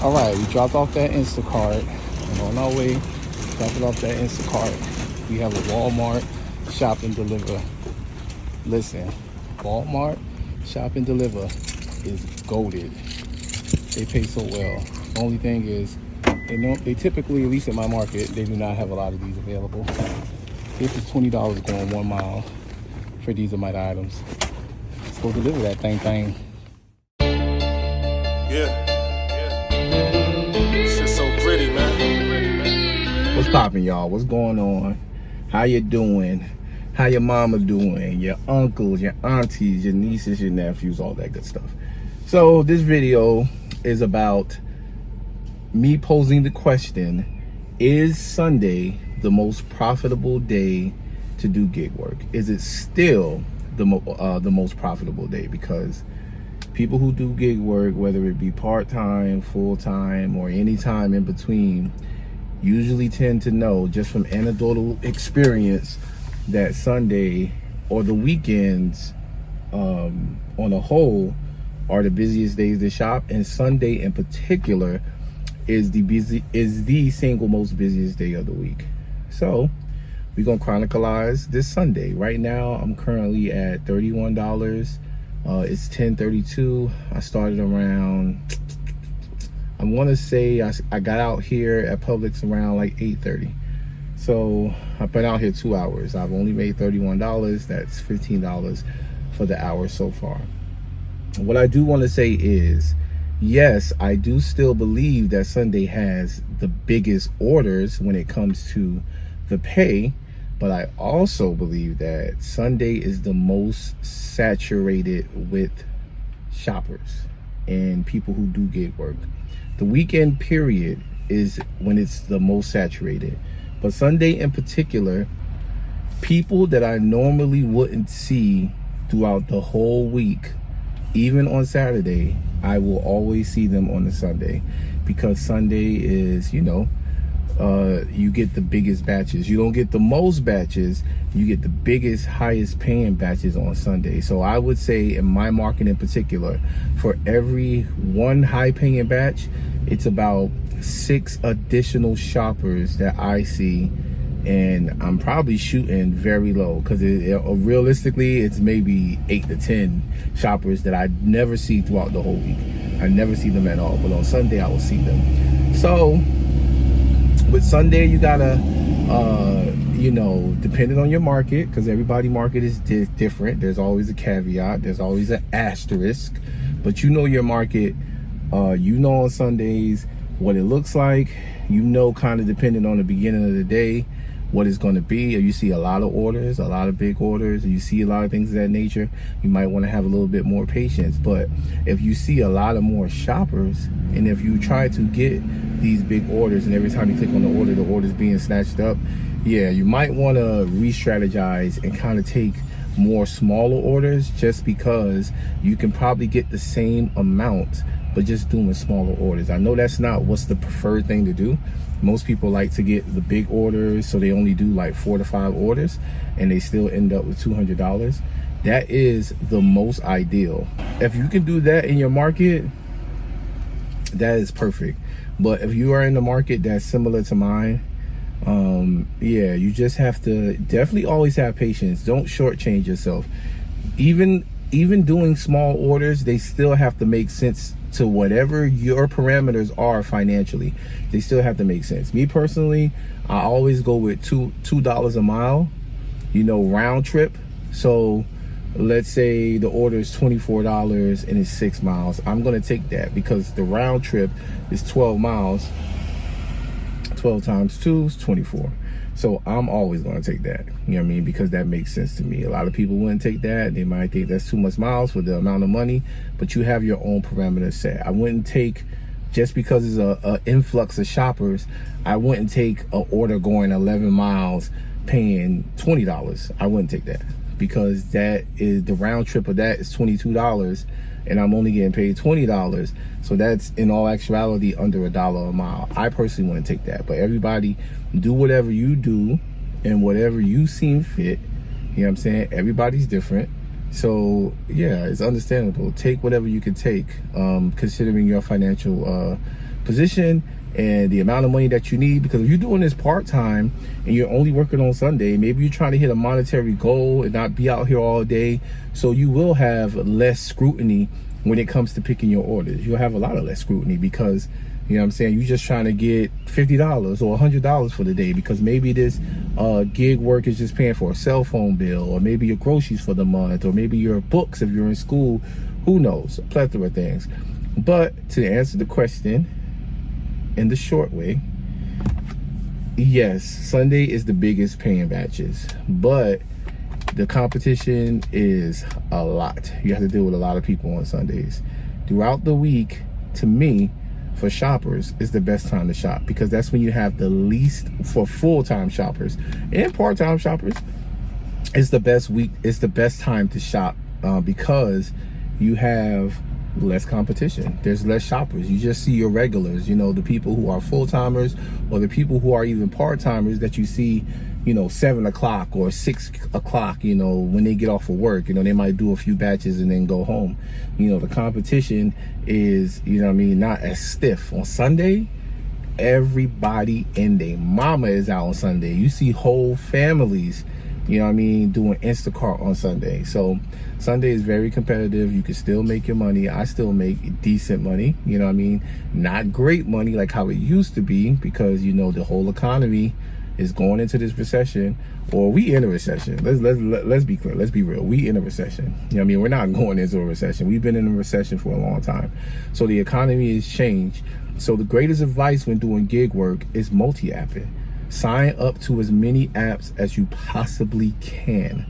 All right, we dropped off that Instacart, and on our way, dropping off that Instacart, we have a Walmart Shop and Deliver. Listen, Walmart Shop and Deliver is goated. They pay so well. The only thing is, they typically, at least in my market, they do not have a lot of these available. This is $20 going 1 mile for these amount of items. Let's go deliver that thing. Yeah. Shit's so pretty, man. What's poppin', y'all? What's going on? How you doing? How your mama doing? Your uncles, your aunties, your nieces, your nephews, all that good stuff. So this video is about me posing the question, is Sunday the most profitable day to do gig work? Is it still the most profitable day? Because people who do gig work, whether it be part-time, full-time, or any time in between, usually tend to know, just from anecdotal experience, that Sunday or the weekends on a whole are the busiest days to shop, and Sunday in particular is the single most busiest day of the week. So we're gonna chronicleize this Sunday. Right now I'm currently at $31. It's 10:32. I started around, I want to say I got out here at Publix around like 8:30. So I've been out here 2 hours. I've only made $31. That's $15 for the hour so far. What I do want to say is, yes, I do still believe that Sunday has the biggest orders when it comes to the pay, but I also believe that Sunday is the most saturated with shoppers and people who do gig work. The weekend period is when it's the most saturated, but Sunday in particular, people that I normally wouldn't see throughout the whole week, even on Saturday, I will always see them on the Sunday, because Sunday is, you get the biggest batches. You don't get the most batches, you get the biggest, highest paying batches on Sunday. So I would say in my market in particular, for every one high paying batch, it's about 6 additional shoppers that I see, and I'm probably shooting very low, because realistically it's maybe 8 to 10 shoppers that I never see throughout the whole week. I never see them at all, but on Sunday I will see them. So with Sunday, you gotta depending on your market, because everybody's market is different, there's always a caveat, there's always an asterisk, but your market, on Sundays what it looks like, kind of depending on the beginning of the day what it's going to be. Or you see a lot of orders, a lot of big orders, or you see a lot of things of that nature, you might want to have a little bit more patience. But if you see a lot of more shoppers, and if you try to get these big orders, and every time you click on the order's being snatched up, yeah, you might want to re-strategize and kind of take more smaller orders, just because you can probably get the same amount but just doing smaller orders. I know that's not what's the preferred thing to do. Most people like to get the big orders, so they only do like 4 to 5 orders, and they still end up with $200. That is the most ideal. If you can do that in your market, that is perfect. But if you are in the market that's similar to mine, yeah, you just have to definitely always have patience. Don't shortchange yourself. Even doing small orders, they still have to make sense to whatever your parameters are financially. They still have to make sense. Me personally, I always go with $2 a mile, round trip. So let's say the order is $24 and it's 6 miles. I'm gonna take that, because the round trip is 12 miles. 12 times 2 is 24. So I'm always going to take that, because that makes sense to me. A lot of people wouldn't take that. They might think that's too much miles for the amount of money, but you have your own parameters set. I wouldn't take, just because it's a influx of shoppers, I wouldn't take an order going 11 miles paying $20. I wouldn't take that, because that is, the round trip of that is $22, and I'm only getting paid $20. So that's in all actuality under $1 a mile. I personally wouldn't take that, but everybody do whatever you do and whatever you seem fit. You know what I'm saying? Everybody's different. So yeah, it's understandable. Take whatever you can take, considering your financial position and the amount of money that you need. Because if you're doing this part-time and you're only working on Sunday, maybe you're trying to hit a monetary goal and not be out here all day, so you will have less scrutiny when it comes to picking your orders. You'll have a lot of less scrutiny because, you know what I'm saying, you're just trying to get $50 or $100 for the day, because maybe this gig work is just paying for a cell phone bill, or maybe your groceries for the month, or maybe your books if you're in school. Who knows? A plethora of things. But to answer the question in the short way, yes, Sunday is the biggest paying batches, but the competition is a lot. You have to deal with a lot of people on Sundays. Throughout the week, to me, for shoppers, is the best time to shop, because that's when you have the least, for full-time shoppers and part-time shoppers, it's the best week, it's the best time to shop, because you have less competition. There's less shoppers. You just see your regulars, you know, the people who are full-timers, or the people who are even part-timers that you see, you know, 7 o'clock or 6 o'clock, you know, when they get off of work. You know, they might do a few batches and then go home. You know, the competition is, you know what I mean, not as stiff. On Sunday, everybody and their mama is out on Sunday. You see whole families, you know what I mean, doing Instacart on Sunday. So Sunday is very competitive. You can still make your money. I still make decent money, you know what I mean, not great money like how it used to be, because, you know, the whole economy is going into this recession, or we in a recession. Let's be clear. Let's be real. We in a recession. You know what I mean? We're not going into a recession. We've been in a recession for a long time. So the economy has changed. So the greatest advice when doing gig work is multi-apping. Sign up to as many apps as you possibly can.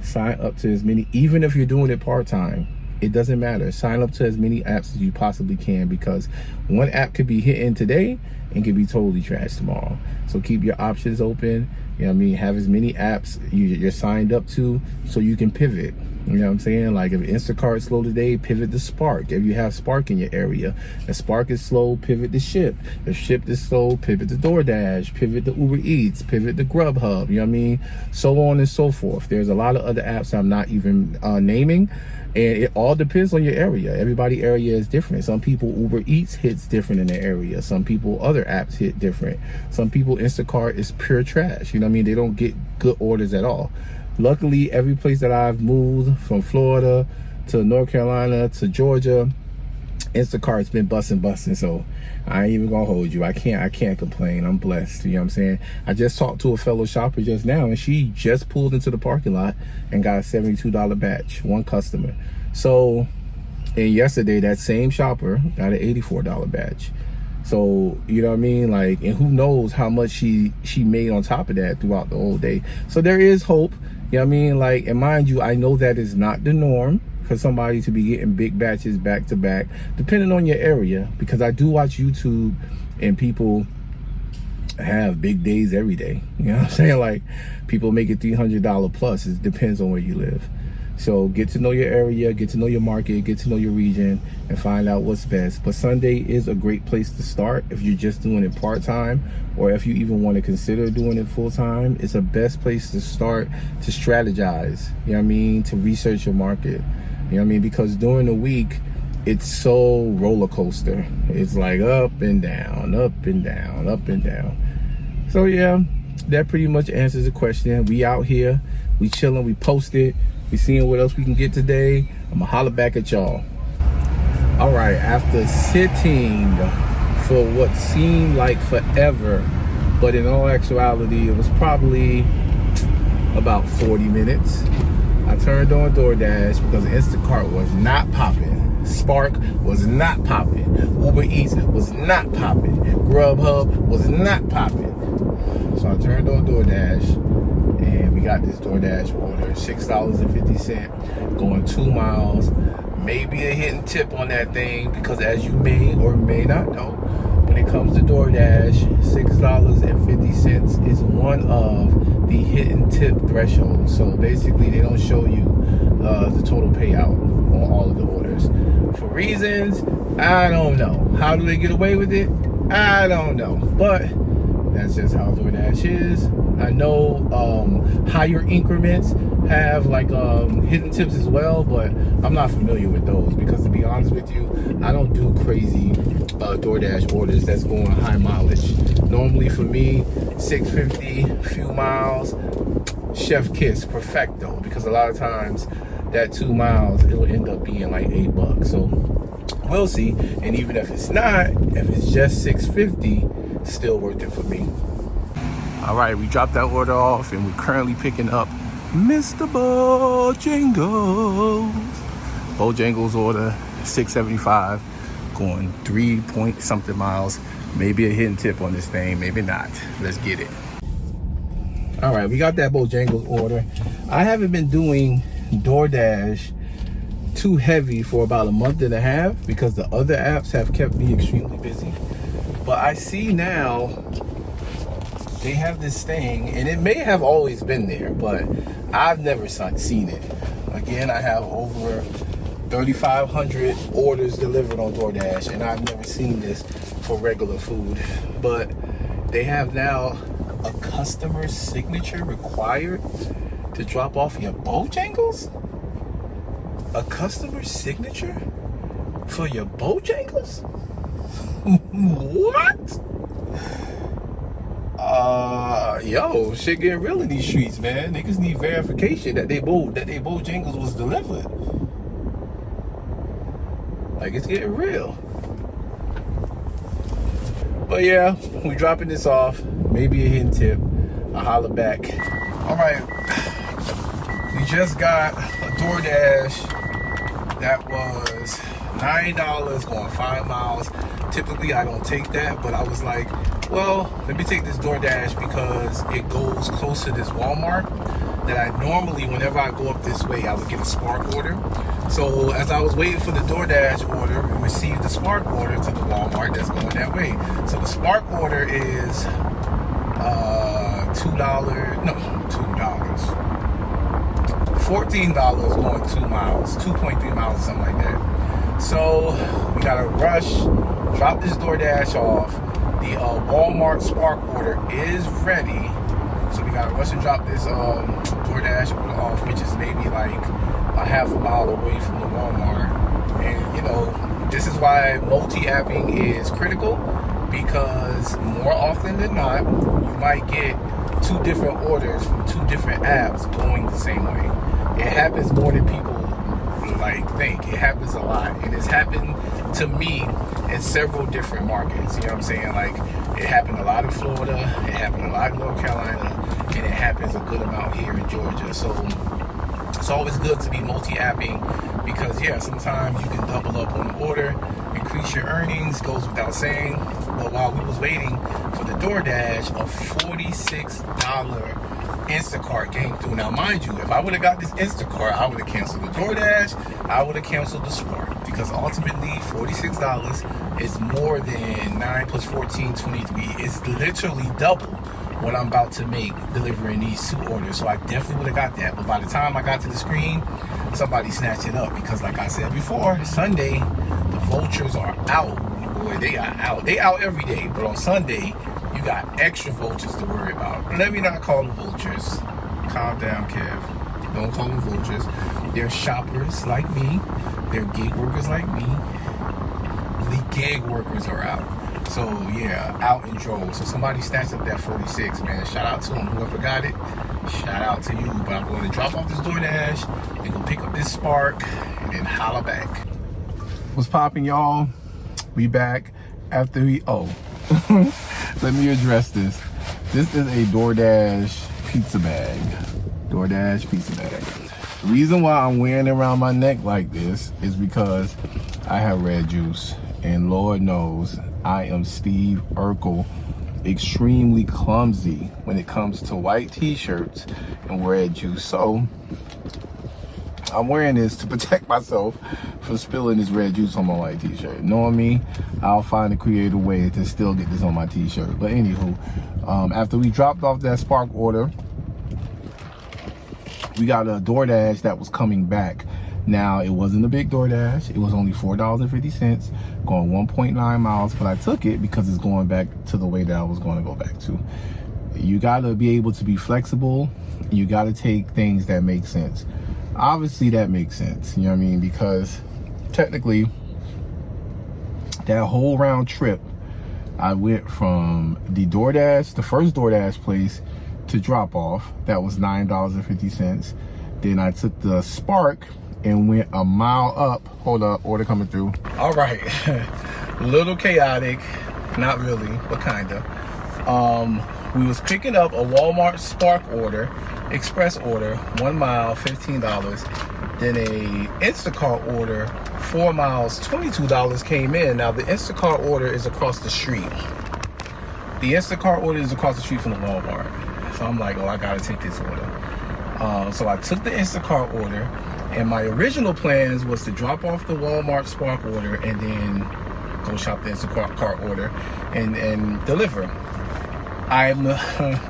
Sign up to as many, even if you're doing it part-time. It doesn't matter. Sign up to as many apps as you possibly can, because one app could be hitting today and could be totally trashed tomorrow. So keep your options open. You know what I mean? Have as many apps you're signed up to so you can pivot. You know what I'm saying? Like if Instacart's slow today, pivot to Spark. If you have Spark in your area, if Spark is slow, pivot to Ship. If Ship is slow, pivot to DoorDash, pivot to Uber Eats, pivot to Grubhub. You know what I mean? So on and so forth. There's a lot of other apps I'm not even naming. And it all depends on your area. Everybody area is different. Some people Uber Eats hits different in their area. Some people other apps hit different. Some people Instacart is pure trash. You know what I mean? They don't get good orders at all. Luckily, every place that I've moved, from Florida to North Carolina to Georgia, Instacart's been busting. So I ain't even gonna hold you. I can't complain. I'm blessed. You know what I'm saying? I just talked to a fellow shopper just now, and she just pulled into the parking lot and got a $72 batch, one customer. So, and yesterday that same shopper got an $84 batch. So, you know what I mean? Like, and who knows how much she made on top of that throughout the whole day. So there is hope. You know what I mean? Like, and mind you, I know that is not the norm for somebody to be getting big batches back to back, depending on your area, because I do watch YouTube and people have big days every day. You know what I'm saying? Like, people make it $300 plus. It depends on where you live. So get to know your area, get to know your market, get to know your region, and find out what's best. But Sunday is a great place to start if you're just doing it part-time, or if you even want to consider doing it full-time. It's the best place to start to strategize, you know what I mean, to research your market. You know what I mean? Because during the week, it's so roller coaster. It's like up and down, up and down, up and down. So yeah, that pretty much answers the question. We out here, we chilling, we posted, we seeing what else we can get today. I'm gonna holler back at y'all. All right, after sitting for what seemed like forever, but in all actuality, it was probably about 40 minutes. I turned on DoorDash because Instacart was not popping. Spark was not popping. Uber Eats was not popping. Grubhub was not popping. So I turned on DoorDash, and we got this DoorDash order, $6.50, going 2 miles. Maybe a hidden tip on that thing, because as you may or may not know, when it comes to DoorDash, $6.50 is one of the hidden tip threshold. So basically, they don't show you the total payout on all of the orders for reasons I don't know. How do they get away with it? I don't know, but that's just how DoorDash is. I know higher increments have like hidden tips as well, but I'm not familiar with those because, to be honest with you, I don't do crazy DoorDash orders that's going high mileage. Normally for me, 650, few miles, chef kiss, perfecto, because a lot of times that 2 miles, it'll end up being like $8. So we'll see. And even if it's not, if it's just 650, still worth it for me. All right, we dropped that order off and we're currently picking up Mr. Bojangles. Bojangles order, $6.75, going 3 point something miles. Maybe a hidden tip on this thing, maybe not. Let's get it. All right, we got that Bojangles order. I haven't been doing DoorDash too heavy for about a month and a half because the other apps have kept me extremely busy. But I see now they have this thing, and it may have always been there, but I've never seen it. Again, I have over 3,500 orders delivered on DoorDash, and I've never seen this for regular food. But they have now a customer signature required to drop off your Bojangles? A customer signature for your Bojangles? What? Yo, shit getting real in these streets, man. Niggas need verification that they Bojangles was delivered. Like, it's getting real. But yeah, we dropping this off. Maybe a hidden tip. I'll holler back. All right, we just got a DoorDash that was $9 going 5 miles. Typically I don't take that, but I was like, well, let me take this DoorDash because it goes close to this Walmart that I normally, whenever I go up this way, I would get a Spark order. So as I was waiting for the DoorDash order, we received the Spark order to the Walmart that's going that way. So the Spark order is $14 going 2 miles, 2.3 miles or something like that. So we gotta rush, drop this DoorDash off. The Walmart Spark order is ready. So we gotta rush and drop this DoorDash order off, which is maybe like a half a mile away from the Walmart. And you know, this is why multi-apping is critical, because more often than not, you might get 2 different orders from 2 different apps going the same way. It happens more than people like think. It happens a lot, and it's happened to me in several different markets. You know what I'm saying? Like, it happened a lot in Florida, it happened a lot in North Carolina, and it happens a good amount here in Georgia. So it's always good to be multi-apping because, yeah, sometimes you can double up on the order, increase your earnings, goes without saying. But while we was waiting for the DoorDash, a $46 Instacart came through. Now, mind you, if I would have got this Instacart, I would have canceled the DoorDash, I would have canceled the Spark, because ultimately $46 is more than 9 plus 14, 23. It's literally double what I'm about to make delivering these 2 orders. So I definitely would have got that. But by the time I got to the screen, somebody snatched it up, because like I said before, Sunday, the vultures are out. Boy, they are out. They out every day, but on Sunday, you got extra vultures to worry about. Let me not call them vultures. Calm down, Kev. Don't call them vultures. They're shoppers like me. They're gig workers like me. The gig workers are out. So yeah, out in droves. So somebody snatched up that 46, man. Shout out to them. Whoever got it, shout out to you. But I'm going to drop off this DoorDash and go pick up this Spark and then holla back. What's popping, y'all? We back after we, let me address this. This is a DoorDash pizza bag. DoorDash pizza bag. The reason why I'm wearing it around my neck like this is because I have red juice. And Lord knows, I am Steve Urkel, extremely clumsy when it comes to white t-shirts and red juice. So I'm wearing this to protect myself from spilling this red juice on my white t-shirt. Knowing me, I'll find a creative way to still get this on my t-shirt. But anywho, after we dropped off that Spark order, we got a DoorDash that was coming back. Now, it wasn't a big DoorDash. It was only $4.50, going 1.9 miles, but I took it because it's going back to the way that I was going to go back to. You gotta be able to be flexible. You gotta take things that make sense. Obviously that makes sense, you know what I mean? Because technically that whole round trip, I went from the DoorDash, the first DoorDash place, to drop off. That was $9.50. Then I took the Spark and went a mile up. Hold up, order coming through. All right, a little chaotic, not really, but kinda. We was picking up a Walmart Spark order, express order, 1 mile, $15. Then a Instacart order, 4 miles, $22 came in. Now the Instacart order is across the street. The Instacart order is across the street from the Walmart. So I'm like, oh, I gotta take this order. So I took the Instacart order, and my original plans was to drop off the Walmart Spark order and then go shop the Instacart order and deliver. I'm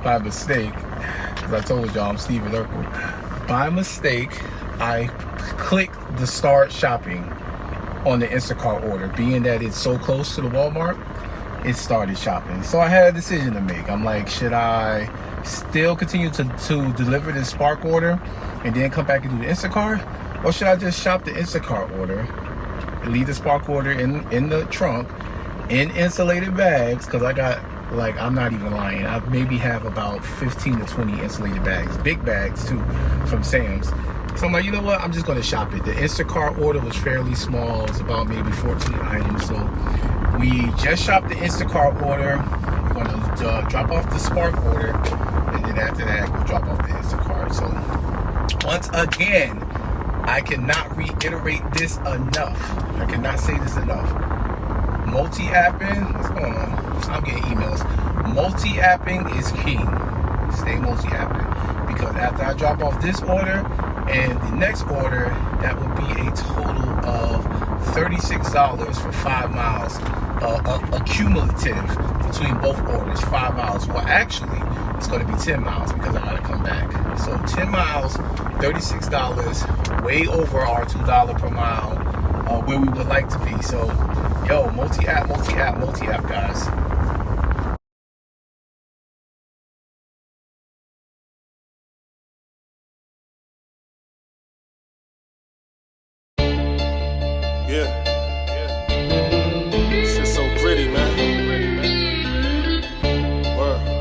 by mistake, because I told y'all I'm Steven Urkel. By mistake, I clicked the start shopping on the Instacart order. Being that it's so close to the Walmart, it started shopping. So I had a decision to make. I'm like, should I still continue to deliver this Spark order and then come back and do the Instacart? Or should I just shop the Instacart order, leave the Spark order in the trunk, in insulated bags, because I got, like, I'm not even lying, I maybe have about 15 to 20 insulated bags, big bags too, from Sam's. So I'm like, you know what, I'm just gonna shop it. The Instacart order was fairly small, it's about maybe 14 items. So we just shopped the Instacart order. We're gonna drop off the Spark order, and then after that, we'll drop off the Instacart. So once again, I cannot reiterate this enough. I cannot say this enough. Multi-apping, what's going on? I'm getting emails. Multi-apping is key. Stay multi-apping, because after I drop off this order and the next order, that would be a total of $36 for 5 miles, accumulative between both orders. 5 miles. Well, actually, it's going to be 10 miles because I got to come back. So 10 miles, $36, way over our $2 per mile, where we would like to be. So, yo, multi-app, guys. Yeah.